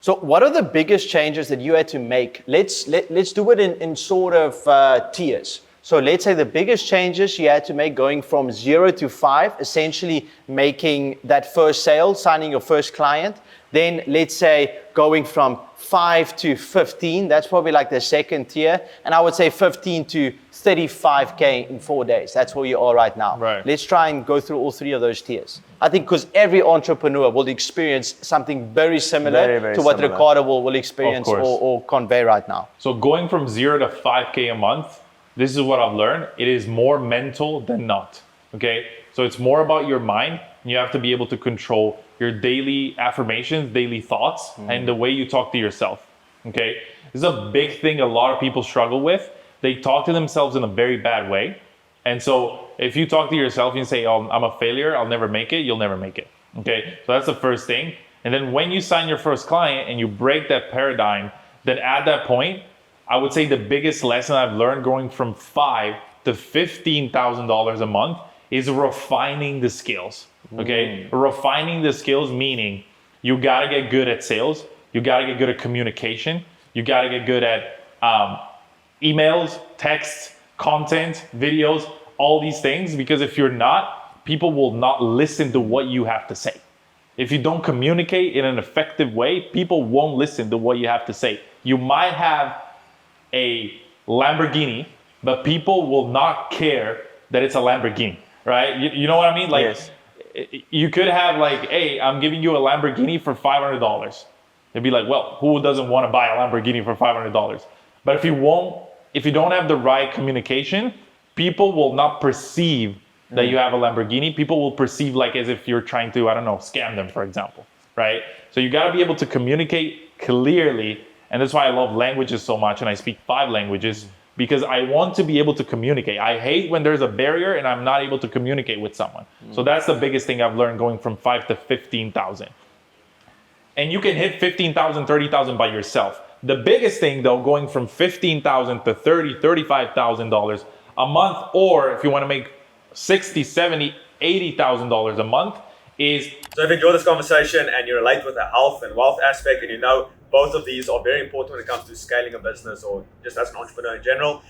So what are the biggest changes that you had to make? Let's do it in sort of tiers. So let's say the biggest changes you had to make going from 0 to 5, essentially making that first sale, signing your first client. Then let's say going from 5 to 15, that's probably like the second tier. And I would say 15 to 35K in 4 days. That's where you are right now. Right. Let's try and go through all three of those tiers. I think because every entrepreneur will experience something very similar Very to what similar. Riccardo will experience or convey right now. So going from 0 to 5K a month, this is what I've learned. It is more mental than not, okay? So it's more about your mind. You have to be able to control your daily affirmations, daily thoughts, and the way you talk to yourself, okay? This is a big thing a lot of people struggle with. They talk to themselves in a very bad way. And so if you talk to yourself and you say, oh, I'm a failure, I'll never make it, you'll never make it, okay? So that's the first thing. And then when you sign your first client and you break that paradigm, then at that point, I would say the biggest lesson I've learned going from $5,000 to $15,000 a month is refining the skills, okay? Refining the skills meaning you gotta get good at sales, you gotta get good at communication, you gotta get good at emails, texts, content, videos, all these things, because if you're not, people will not listen to what you have to say. If you don't communicate in an effective way, people won't listen to what you have to say. You might have a Lamborghini, but people will not care that it's a Lamborghini, right? You know what I mean? Like, yes. You could have like, hey, I'm giving you a Lamborghini for $500. They'd be like, well, who doesn't want to buy a Lamborghini for $500? But if you don't have the right communication, people will not perceive that you have a Lamborghini. People will perceive like as if you're trying to, I don't know, scam them, for example, right? So you got to be able to communicate clearly. And that's why I love languages so much. And I speak 5 languages because I want to be able to communicate. I hate when there's a barrier and I'm not able to communicate with someone. So that's the biggest thing I've learned going from 5 to 15,000. And you can hit 15,000, 30,000 by yourself. The biggest thing though, going from 15,000 to 30, $35,000 a month, or if you want to make 60, 70, $80,000 a month is... So if you enjoy this conversation and you relate with the health and wealth aspect, and you know both of these are very important when it comes to scaling a business or just as an entrepreneur in general,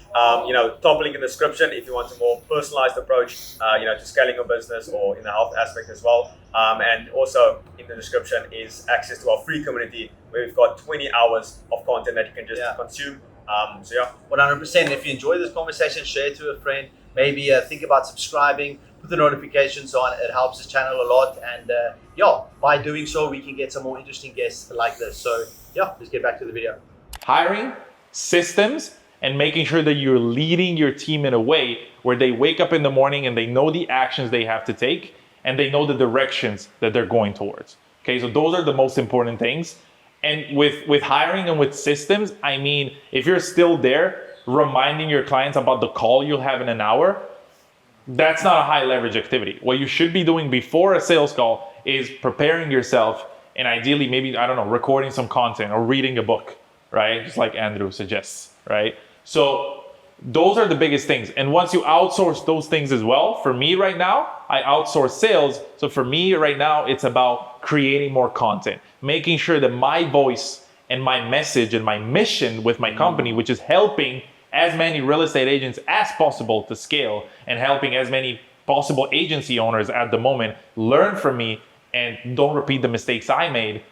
top link in the description if you want a more personalized approach, to scaling your business or in the health aspect as well. And also in the description is access to our free community where we've got 20 hours of content that you can just consume. 100%. If you enjoy this conversation, share it to a friend. Maybe think about subscribing, put the notifications on. It helps this channel a lot. And by doing so, we can get some more interesting guests like this. So let's get back to the video. Hiring, systems, and making sure that you're leading your team in a way where they wake up in the morning and they know the actions they have to take and they know the directions that they're going towards. Okay, so those are the most important things. And with hiring and with systems, I mean, if you're still there, reminding your clients about the call you'll have in an hour, that's not a high leverage activity. What you should be doing before a sales call is preparing yourself and ideally maybe, I don't know, recording some content or reading a book, right? Just like Andrew suggests, right? So those are the biggest things. And once you outsource those things as well, for me right now, I outsource sales. So for me right now, it's about creating more content, making sure that my voice and my message and my mission with my company, which is helping as many real estate agents as possible to scale and helping as many possible agency owners at the moment learn from me and don't repeat the mistakes I made.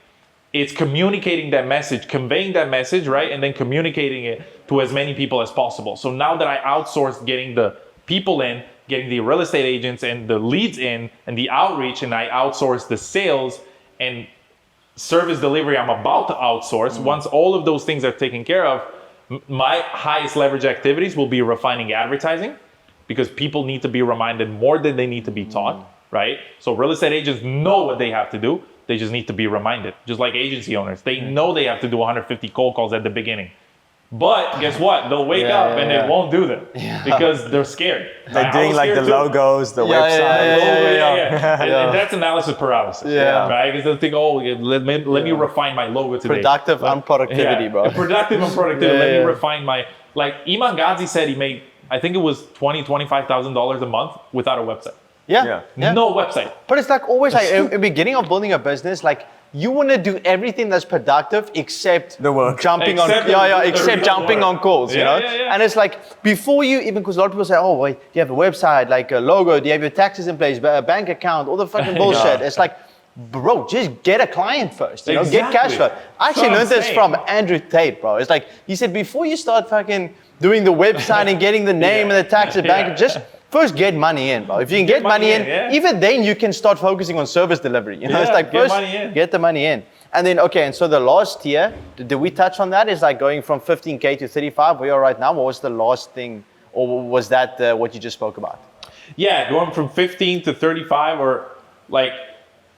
It's communicating that message, conveying that message, right? And then communicating it to as many people as possible. So now that I outsourced getting the people in, getting the real estate agents and the leads in and the outreach, and I outsourced the sales and service delivery I'm about to outsource. Once all of those things are taken care of, my highest leverage activities will be refining advertising because people need to be reminded more than they need to be taught, right? So real estate agents know what they have to do. They just need to be reminded, just like agency owners. They know they have to do 150 cold calls at the beginning. But guess what? They'll wake up and they won't do them because they're scared. They're doing like the logos, the website. And that's analysis paralysis, right? Because they'll think, let me refine my logo today. Productive unproductivity, bro. Productive unproductivity. Let me refine my, like Iman Ghazi said he made, I think it was $20,000, $25,000 a month without a website. Yeah. No website. But it's like always like in the beginning of building a business, like you want to do everything that's productive except The work. jumping Except except jumping on calls, you know? Yeah. And it's like before you even, because a lot of people say, oh, wait, do you have a website, like a logo, do you have your taxes in place, a bank account, all the fucking bullshit. It's like, bro, just get a client first, you know, get cash Exactly. flow. I actually That's what learned I'm this saying. from Andrew Tate, bro. It's like, he said, before you start fucking doing the website and getting the name and the tax and bank, just first get money in, bro. If you can get money in, even then you can start focusing on service delivery. You know, it's like get first money in. get the money in. And then, okay, and so the last tier, did we touch on that? Is like going from 15K to 35, where you are right now. What was the last thing, or was that what you just spoke about? Yeah, going from 15 to 35, or like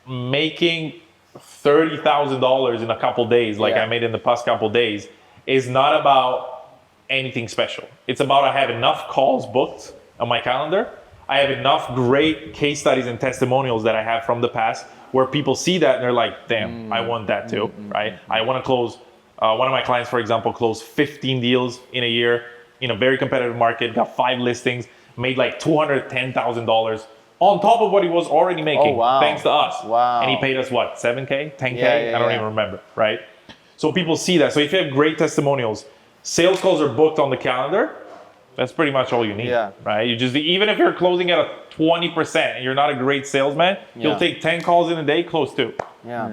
making $30,000 in a couple days, like I made in the past couple days, is not about anything special. It's about I have enough calls booked on my calendar. I have enough great case studies and testimonials that I have from the past where people see that and they're like, damn, I want that too, right? I want to close, one of my clients, for example, closed 15 deals in a year in a very competitive market, got 5 listings, made like $210,000 on top of what he was already making, thanks to us. Wow. And he paid us what, 7K, 10K? Yeah, I don't even remember, right? So people see that. So if you have great testimonials, sales calls are booked on the calendar, that's pretty much all you need, right? You just, even if you're closing at a 20% and you're not a great salesman, you'll take 10 calls in a day, close 2.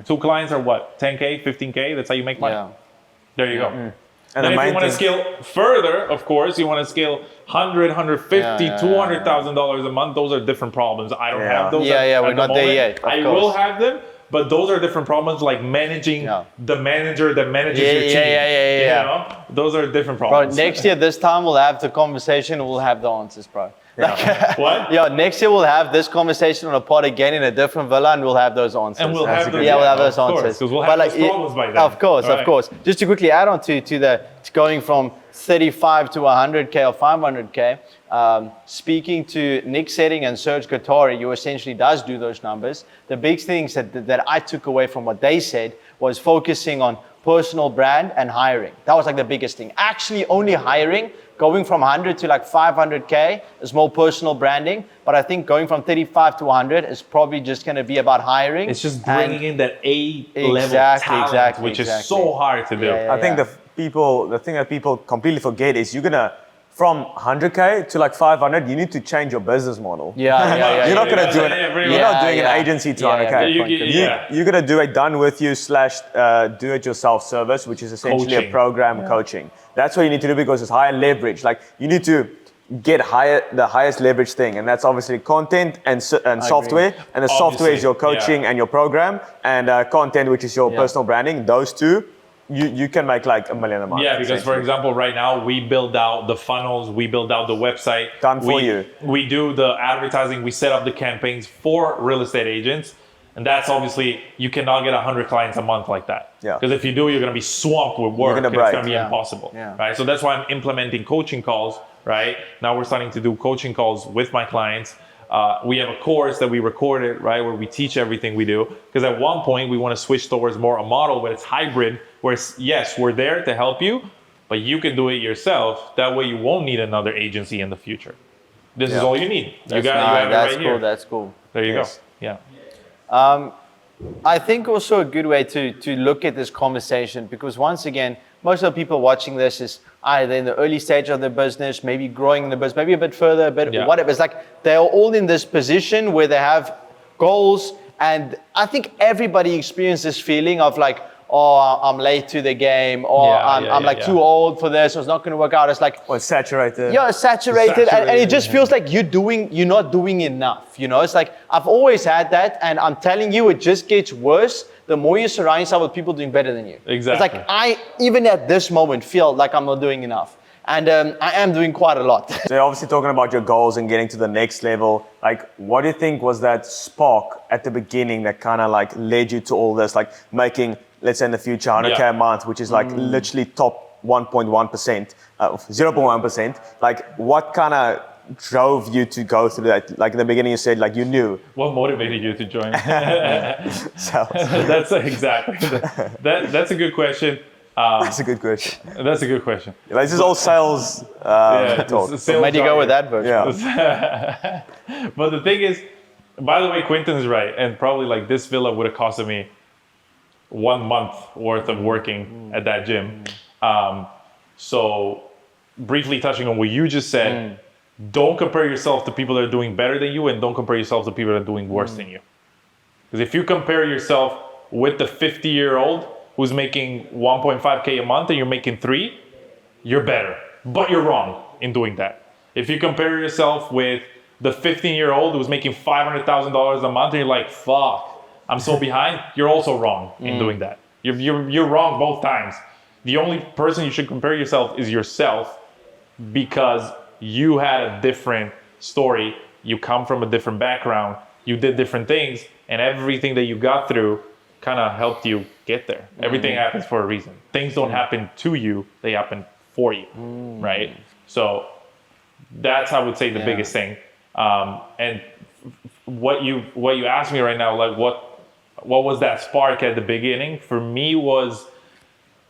2 clients are what, 10K, 15K? That's how you make money. There you go. And then if you want to scale further, of course, you want to scale $100, $150, $200,000 a month. Those are different problems. I don't have those. We're not there yet. I will have them, but those are different problems, like managing the manager that manages your team. You know? Those are different problems. Bro, next year, this time we'll have the conversation, we'll have the answers, bro. What? Next year we'll have this conversation on a pod again in a different villa, and we'll have those answers. And we'll have those, we'll have those answers. Because we'll have those problems by then. Of course. Just to quickly add on to going from 35 to 100K or 500K, speaking to Nick Setting and Serge Gattari, who essentially does do those numbers, the big things that I took away from what they said was focusing on personal brand and hiring. That was like the biggest thing. Actually only hiring, going from 100 to like 500K is more personal branding, but I think going from 35 to 100 is probably just going to be about hiring. It's just bringing in that A-level talent, which is so hard to do. I think the thing that people completely forget is you're gonna, from 100K to like 500, you need to change your business model. You're not gonna do it. You're not doing an agency to 100K. You're gonna do a done with you / do it yourself service, which is essentially a program coaching. That's what you need to do because it's higher leverage. Like you need to get the highest leverage thing, and that's obviously content and software. And the software is your coaching and your program, and content, which is your personal branding. Those two, you can make like $1 million a month. Yeah, because for example, right now we build out the funnels, we build out the website. Done for you. We do the advertising, we set up the campaigns for real estate agents. And that's obviously, you cannot get 100 clients a month like that. Because if you do, you're going to be swamped with work. It's going to be impossible. Right? So that's why I'm implementing coaching calls, right? Now we're starting to do coaching calls with my clients. We have a course that we recorded, right, where we teach everything we do. Because at one point, we want to switch towards more a model where it's hybrid, where it's, yes, we're there to help you, but you can do it yourself. That way you won't need another agency in the future. This is all you need. You got it right here. That's cool. There you go. Yeah. I think also a good way to look at this conversation, because once again, most of the people watching this is either in the early stage of their business, maybe growing the business, maybe a bit further, whatever. It's like they're all in this position where they have goals, and I think everybody experiences this feeling of like, oh, I'm late to the game, or I'm too old for this, or it's not going to work out. It's like, or it's saturated. Yeah, it's saturated. And it just feels like you're not doing enough. You know, it's like, I've always had that, and I'm telling you, it just gets worse the more you surround yourself with people doing better than you. Exactly. It's like, I, even at this moment, feel like I'm not doing enough. And I am doing quite a lot. So you're obviously talking about your goals and getting to the next level. Like, what do you think was that spark at the beginning that kind of like led you to all this? Like making, let's say in the future, 100K a month, which is like literally top 1.1%, 0.1%. Like, what kind of drove you to go through that? Like in the beginning, you said like you knew. What motivated you to join? So that's exactly. That's a good question. That's a good question. That's a good question. Like, this is all sales talk. So where do you go with that version? Yeah. But the thing is, By the way, Quentin's right. And probably like this villa would have costed me 1 month worth of working at that gym. So briefly touching on what you just said, don't compare yourself to people that are doing better than you, and don't compare yourself to people that are doing worse than you. Because if you compare yourself with the 50-year-old who's making 1.5K a month and you're making 3, you're better. But you're wrong in doing that. If you compare yourself with the 15-year-old who's making $500,000 a month and you're like, fuck, I'm so behind, you're also wrong in doing that. You're wrong both times. The only person you should compare yourself is yourself, because you had a different story. You come from a different background. You did different things, and everything that you got through kind of helped you get there. Everything happens for a reason. Things don't happen to you, they happen for you, right? So that's, I would say, the biggest thing. And what you asked me right now, like what was that spark at the beginning? For me was,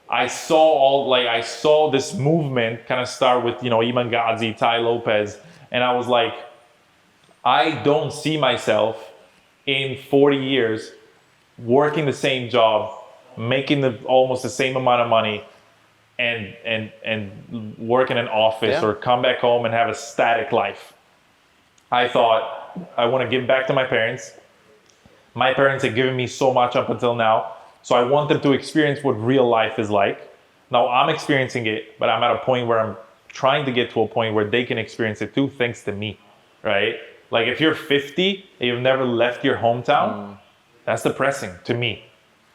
I saw this movement kind of start with, Iman Gadzhi, Tai Lopez, and I was like, I don't see myself in 40 years working the same job, making almost the same amount of money, and work in an office or come back home and have a static life. I thought, I want to give back to my parents. My parents had given me so much up until now. So I want them to experience what real life is like. Now I'm experiencing it, but I'm at a point where I'm trying to get to a point where they can experience it too, thanks to me, right? Like if you're 50 and you've never left your hometown, that's depressing to me,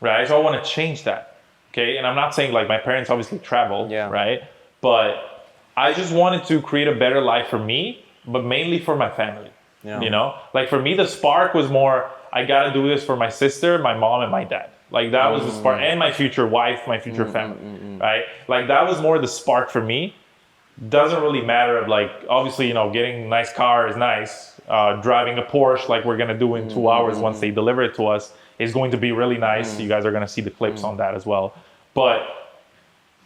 right? So I want to change that, okay? And I'm not saying like my parents obviously traveled, right? But I just wanted to create a better life for me, but mainly for my family, Like for me, the spark was more, I got to do this for my sister, my mom, and my dad. Like that was the spark, and my future wife, my future family, right? Like that was more the spark for me. Doesn't really matter of like, obviously, getting a nice car is nice. Driving a Porsche like we're gonna do in 2 hours once they deliver it to us is going to be really nice. You guys are gonna see the clips on that as well. But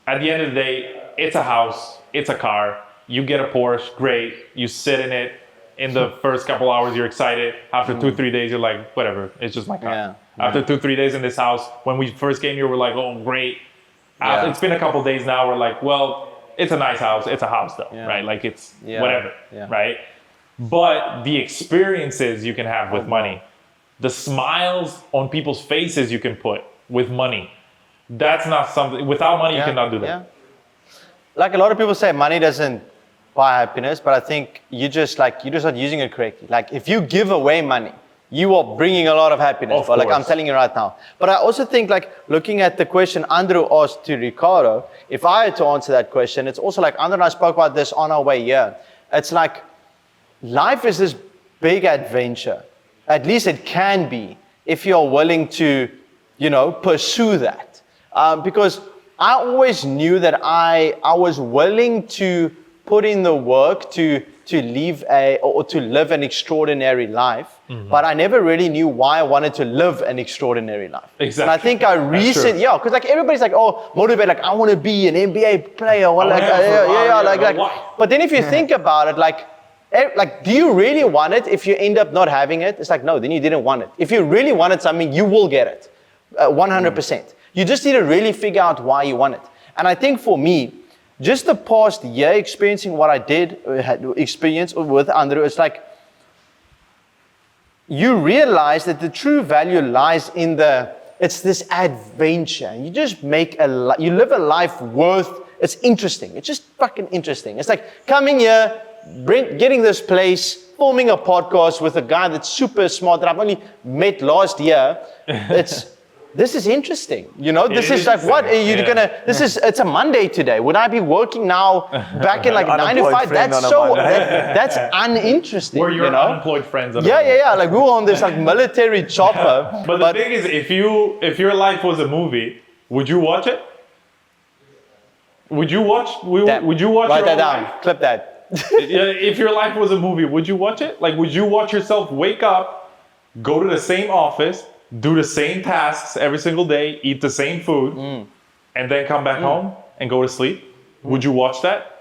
at the end of the day, it's a house, it's a car. You get a Porsche, great. You sit in it. In the first couple hours, you're excited. After 2-3 days, you're like, whatever, it's just my car. After 2-3 days in this house, when we first came here, we're like, oh, great. After, it's been a couple days now, we're like, well, it's a nice house. It's a house though, right? Like it's whatever, right? But the experiences you can have with money, the smiles on people's faces you can put with money, that's not something, without money, you cannot do that. Like a lot of people say, money doesn't buy happiness, but I think you're just not using it correctly. Like if you give away money, you are bringing a lot of happiness. Like I'm telling you right now. But I also think like looking at the question Andrew asked to Riccardo, if I had to answer that question, it's also like Andrew and I spoke about this on our way here. It's like life is this big adventure. At least it can be if you're willing to, pursue that. Because I always knew that I was willing to put in the work to live an extraordinary life, but I never really knew why I wanted to live an extraordinary life. Exactly. And I think because like everybody's like, oh, motivate, like I want to be an NBA player, or But then if you think about it, like, do you really want it? If you end up not having it, it's like, no, then you didn't want it. If you really wanted something, you will get it, 100%. You just need to really figure out why you want it. And I think for me, just the past year experiencing what I had experienced with Andrew, it's like you realize that the true value lies in it's this adventure. You just you live a life it's interesting. It's just fucking interesting. It's like coming here, getting this place, filming a podcast with a guy that's super smart that I've only met last year. This is interesting. This is like, what are you gonna, it's a Monday today. Would I be working now back in like 9 to 5? That's uninteresting. Or your unemployed friends. Like we were on this like military chopper. But the thing is, if your life was a movie, would you watch it? Would you watch Write that down. life? Clip that. If your life was a movie, would you watch it? Like, would you watch yourself wake up, go to the same office, do the same tasks every single day, eat the same food, and then come back home and go to sleep? Would you watch that?